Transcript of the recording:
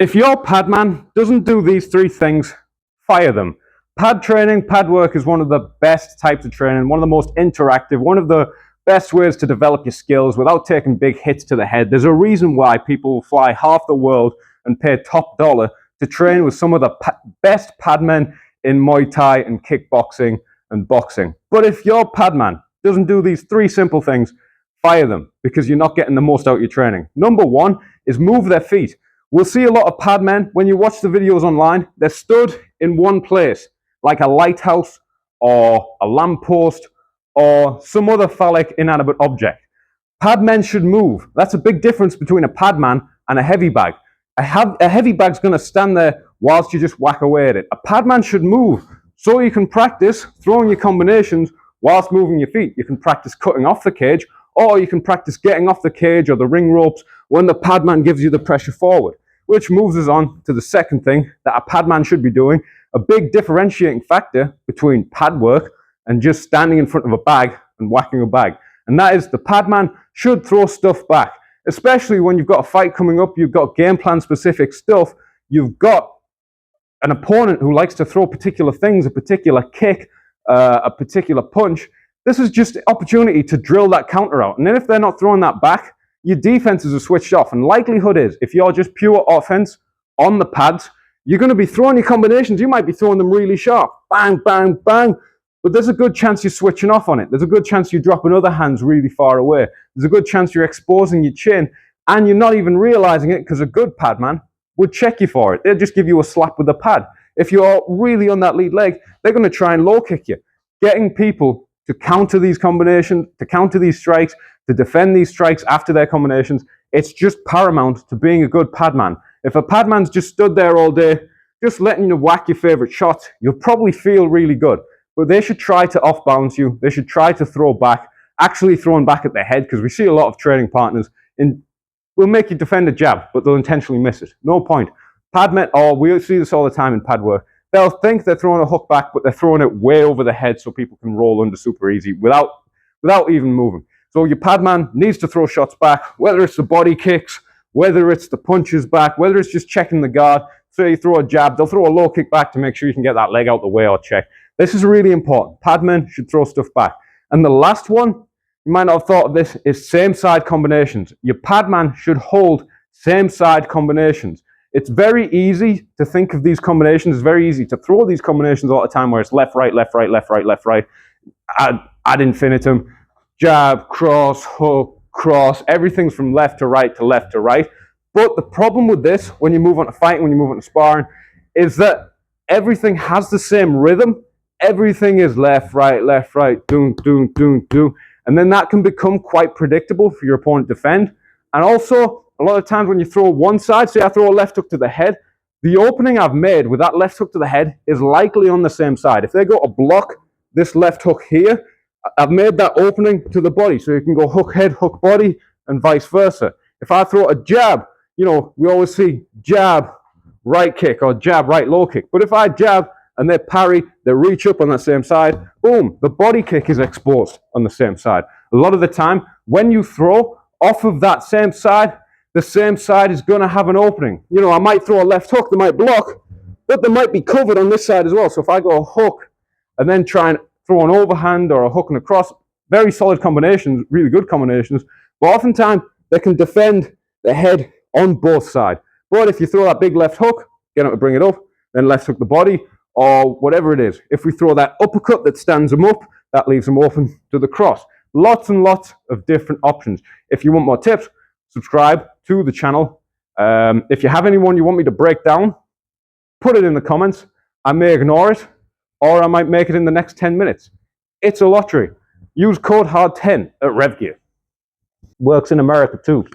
If your padman doesn't do these three things, fire them. Pad training, pad work is one of the best types of training, one of the most interactive, one of the best ways to develop your skills without taking big hits to the head. There's a reason why people fly half the world and pay top dollar to train with some of the best padmen in Muay Thai and kickboxing and boxing. But if your padman doesn't do these three simple things, fire them, because you're not getting the most out of your training. Number one is move their feet. We'll see a lot of padmen, when you watch the videos online, they're stood in one place, like a lighthouse or a lamppost or some other phallic inanimate object. Padmen should move. That's a big difference between a padman and a heavy bag. A heavy bag's going to stand there whilst you just whack away at it. A padman should move so you can practice throwing your combinations whilst moving your feet. You can practice cutting off the cage, or you can practice getting off the cage or the ring ropes when the padman gives you the pressure forward. Which moves us on to the second thing that a padman should be doing, a big differentiating factor between pad work and just standing in front of a bag and whacking a bag. And that is, the padman should throw stuff back, especially when you've got a fight coming up, you've got game plan specific stuff, you've got an opponent who likes to throw particular things, a particular kick, a particular punch. This is just an opportunity to drill that counter out. And then if they're not throwing that back, your defenses are switched off. And likelihood is, if you're just pure offense on the pads, you're going to be throwing your combinations. You might be throwing them really sharp. Bang, bang, bang. But there's a good chance you're switching off on it. There's a good chance you're dropping other hands really far away. There's a good chance you're exposing your chin and you're not even realizing it, because a good padman would check you for it. They'll just give you a slap with the pad. If you're really on that lead leg, they're going to try and low kick you. Getting people to counter these combinations, to counter these strikes, to defend these strikes after their combinations, it's just paramount to being a good padman. If a padman's just stood there all day, just letting you whack your favorite shots, you'll probably feel really good. But they should try to off-balance you. They should try to throw back, actually throwing back at their head, because we see a lot of training partners will make you defend a jab, but they'll intentionally miss it. No point. Padmen, we see this all the time in pad work. They'll think they're throwing a hook back, but they're throwing it way over the head so people can roll under super easy without even moving. So your padman needs to throw shots back, whether it's the body kicks, whether it's the punches back, whether it's just checking the guard. So you throw a jab, they'll throw a low kick back to make sure you can get that leg out the way or check. This is really important. Padmen should throw stuff back. And the last one, you might not have thought of this, is same side combinations. Your padman should hold same side combinations. It's very easy to think of these combinations. It's very easy to throw these combinations all the time, where it's left, right, left, right, left, right, left, right, ad infinitum, jab, cross, hook, cross. Everything's from left to right to left to right. But the problem with this, when you move on to fighting, when you move on to sparring, is that everything has the same rhythm. Everything is left, right, doom, doom, doom, doom. And then that can become quite predictable for your opponent to defend. And also, a lot of times when you throw one side, say I throw a left hook to the head, the opening I've made with that left hook to the head is likely on the same side. If they go to block this left hook here, I've made that opening to the body, so you can go hook head, hook body, and vice versa. If I throw a jab, we always see jab, right kick, or jab, right low kick. But if I jab and they parry, they reach up on the same side, boom, the body kick is exposed on the same side. A lot of the time, when you throw off of that same side, the same side is going to have an opening. I might throw a left hook, they might block, but they might be covered on this side as well. So if I go a hook and then try and throw an overhand or a hook and a cross, very solid combinations, really good combinations, but oftentimes they can defend the head on both sides. But if you throw that big left hook, get them to bring it up, then left hook the body, or whatever it is. If we throw that uppercut that stands them up, that leaves them open to the cross. Lots and lots of different options. If you want more tips, subscribe to the channel. If you have anyone you want me to break down, put it in the comments. I may ignore it, or I might make it in the next 10 minutes. It's a lottery. Use code HARD10 at RevGear. Works in America too.